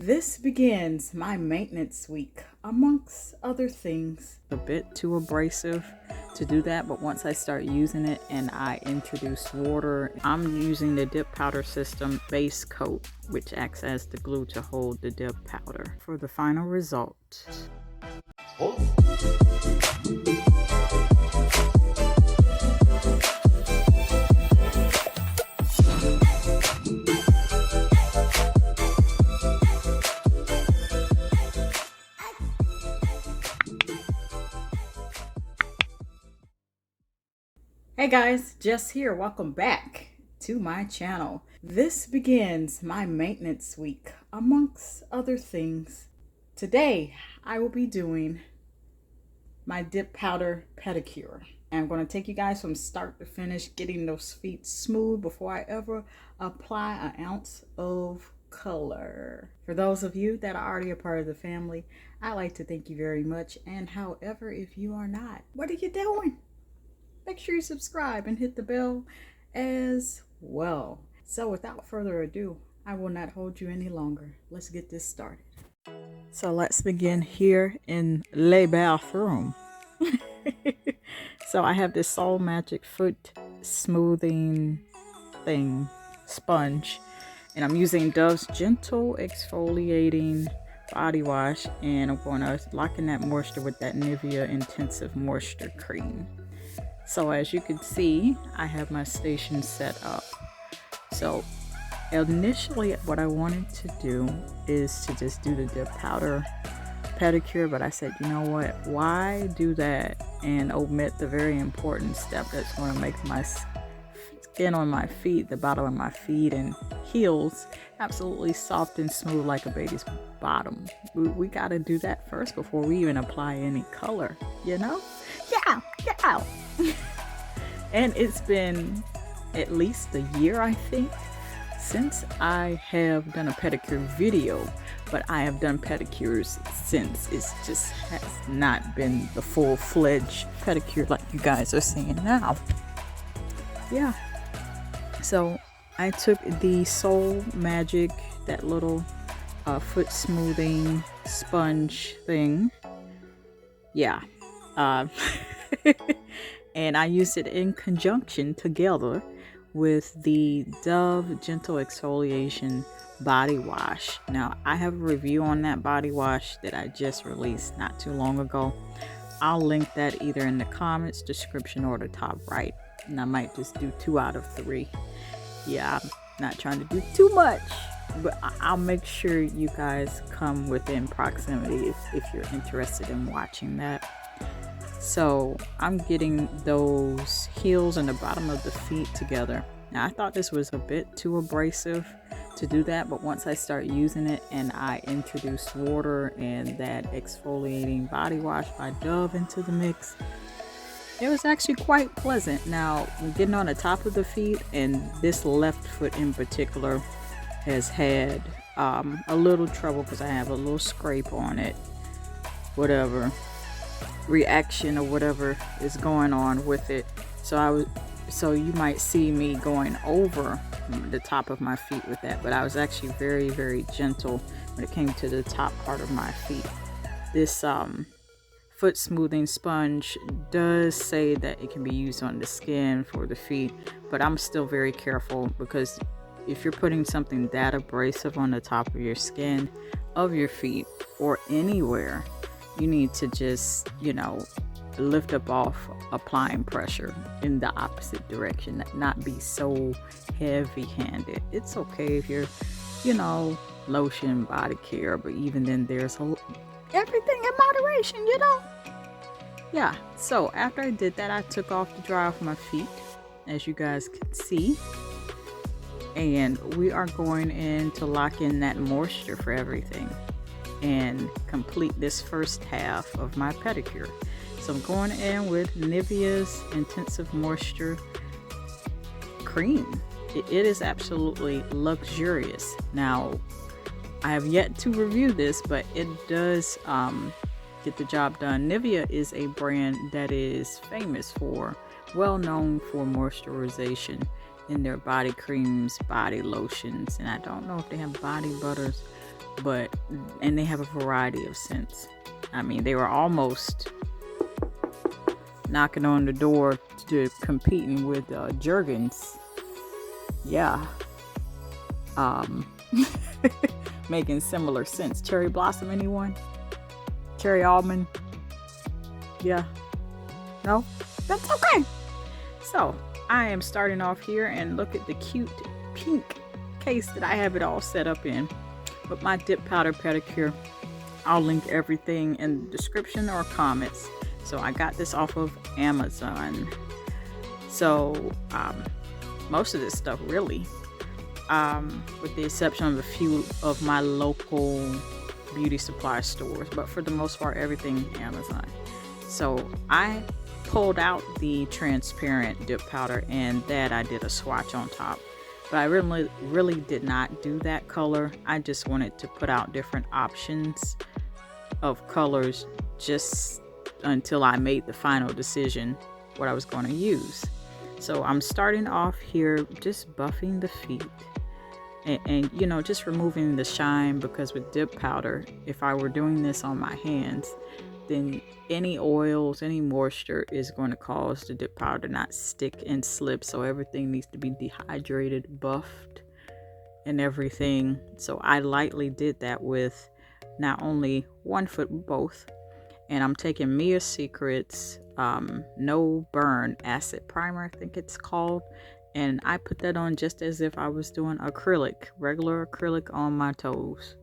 This begins my maintenance week, amongst other things. A bit too abrasive to do that, but once I start using it and I introduce water, I'm using the dip powder system base coat, which acts as the glue to hold the dip powder for the final result. Hey guys, Jess here. Welcome back to my channel. This begins my maintenance week, amongst other things. Today, I will be doing my dip powder pedicure. And I'm going to take you guys from start to finish, getting those feet smooth before I ever apply an ounce of color. For those of you that are already a part of the family, I'd like to thank you very much. And however, if you are not, what are you doing? Make sure you subscribe and hit the bell as well. So without further ado, I will not hold you any longer. Let's get this started. So let's begin here in the bathroom. So I have this Soul Magic foot smoothing thing, sponge, and I'm using Dove's Gentle Exfoliating Body Wash, and I'm going to lock in that moisture with that Nivea Intensive Moisture Cream. So as you can see, I have my station set up. So initially what I wanted to do is to just do the dip powder pedicure, but I said, you know what, why do that and omit the very important step that's going to make my skin on my feet, the bottom of my feet and heels, absolutely soft and smooth like a baby's bottom. We got to do that first before we even apply any color, you know? Yeah. And it's been at least a year, I think, since I have done a pedicure video, but I have done pedicures since. It's just has not been the full-fledged pedicure like you guys are seeing now. Yeah. So I took the Soul Magic, that little foot smoothing sponge thing. Yeah. And I used it in conjunction together with the Dove Gentle Exfoliation Body Wash. Now, I have a review on that body wash that I just released not too long ago. I'll link that either in the comments, description, or the top right. And I might just do 2 out of 3. Yeah, I'm not trying to do too much, but I'll make sure you guys come within proximity if you're interested in watching that. So I'm getting those heels and the bottom of the feet together. Now I thought this was a bit too abrasive to do that, but once I start using it and I introduce water and that exfoliating body wash by Dove into the mix, it was actually quite pleasant. Now I'm getting on the top of the feet, and this left foot in particular has had a little trouble because I have a little scrape on it, whatever reaction or whatever is going on with it. So you might see me going over the top of my feet with that, but I was actually very, very gentle when it came to the top part of my feet. This foot smoothing sponge does say that it can be used on the skin for the feet, but I'm still very careful, because if you're putting something that abrasive on the top of your skin of your feet or anywhere, you need to just, lift up off applying pressure in the opposite direction, not be so heavy-handed. It's okay if you're, lotion, body care, but even then there's everything in moderation, Yeah, so after I did that, I took off the dry off my feet, as you guys can see. And we are going in to lock in that moisture for everything and complete this first half of my pedicure. So I'm going in with Nivea's Intensive Moisture Cream. It is absolutely luxurious. Now, I have yet to review this, but it does get the job done. Nivea is a brand that is famous for, well known for moisturization in their body creams, body lotions, and I don't know if they have body butters, but and they have a variety of scents. I mean, they were almost knocking on the door to competing with Jergens. Yeah. Making similar scents. Cherry blossom, anyone? Cherry almond? Yeah. No? That's okay. So, I am starting off here, and look at the cute pink case that I have it all set up in. With my dip powder pedicure. I'll link everything in the description or comments. So I got this off of Amazon. So most of this stuff really, with the exception of a few of my local beauty supply stores, but for the most part everything Amazon. So I pulled out the transparent dip powder, and that I did a swatch on top. But I really did not do that color. I just wanted to put out different options of colors just until I made the final decision what I was going to use. So I'm starting off here just buffing the feet and you know, just removing the shine, because with dip powder, if I were doing this on my hands, then any oils, any moisture is going to cause the dip powder to not stick and slip. So everything needs to be dehydrated, buffed, and everything. So I lightly did that with not only one foot, but both. And I'm taking Mia Secret's No Burn Acid Primer, I think it's called. And I put that on just as if I was doing acrylic, regular acrylic on my toes.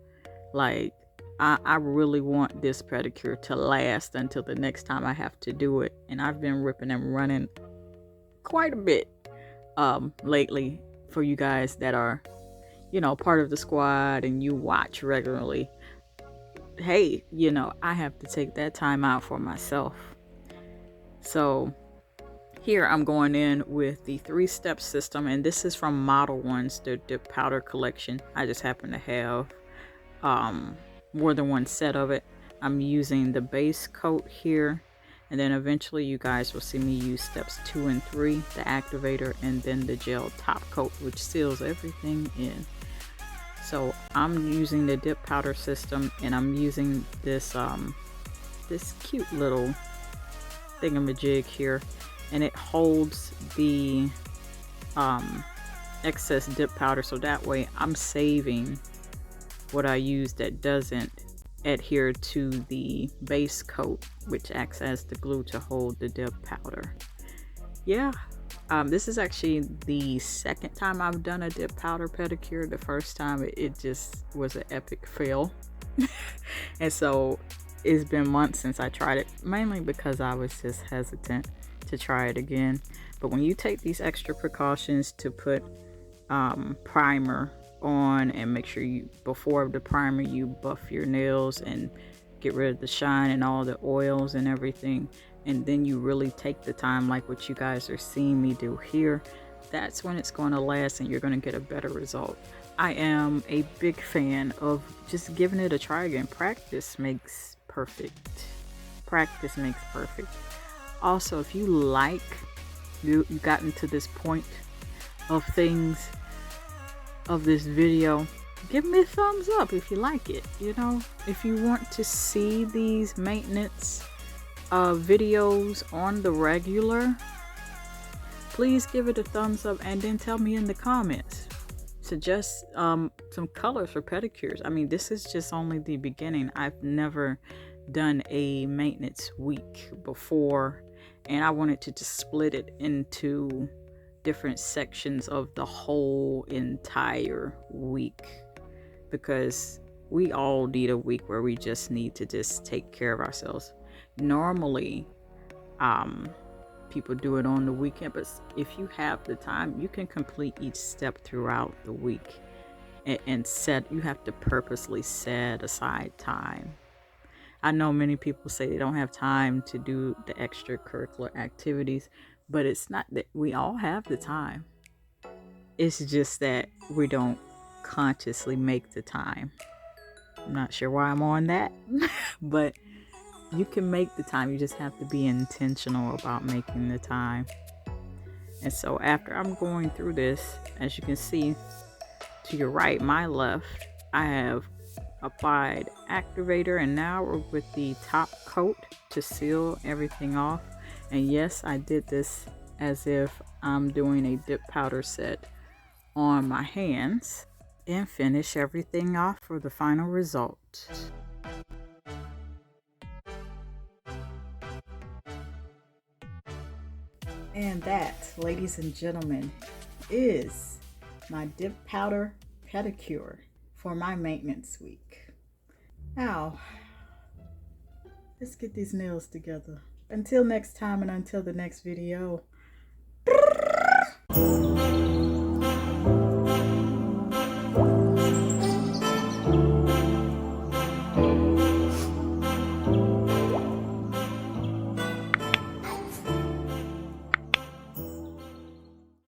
Like, I really want this pedicure to last until the next time I have to do it. And I've been ripping and running quite a bit lately. For you guys that are, you know, part of the squad and you watch regularly, hey, you know, I have to take that time out for myself. So here I'm going in with the 3-step system, and this is from Model Ones, their dip powder collection. I just happen to have more than one set of it. I'm using the base coat here, and then eventually you guys will see me use steps 2 and 3, the activator, and then the gel top coat, which seals everything in. So I'm using the dip powder system, and I'm using this this cute little thingamajig here, and it holds the excess dip powder, so that way I'm saving what I use that doesn't adhere to the base coat, which acts as the glue to hold the dip powder. Yeah, this is actually the second time I've done a dip powder pedicure. The first time it just was an epic fail. And so it's been months since I tried it, mainly because I was just hesitant to try it again. But when you take these extra precautions to put primer on, and make sure you, before the primer, you buff your nails and get rid of the shine and all the oils and everything, and then you really take the time like what you guys are seeing me do here, that's when it's going to last and you're going to get a better result. I am a big fan of just giving it a try again. Practice makes perfect. Practice makes perfect. Also, if you like, you've gotten to this point of things, of this video, give me a thumbs up if you like it. You know, if you want to see these maintenance videos on the regular, please give it a thumbs up, and then tell me in the comments, suggest some colors for pedicures. I mean, this is just only the beginning. I've never done a maintenance week before, and I wanted to just split it into different sections of the whole entire week, because we all need a week where we just need to just take care of ourselves. Normally people do it on the weekend, but if you have the time, you can complete each step throughout the week, and you have to purposely set aside time. I know many people say they don't have time to do the extracurricular activities, but it's not that we all have the time. It's just that we don't consciously make the time. I'm not sure why I'm on that, but you can make the time. You just have to be intentional about making the time. And so after I'm going through this, as you can see to your right, my left, I have applied activator, and now we're with the top coat to seal everything off. And yes, I did this as if I'm doing a dip powder set on my hands, and finish everything off for the final result. And that, ladies and gentlemen, is my dip powder pedicure for my maintenance week. Now, let's get these nails together. Until next time and until the next video.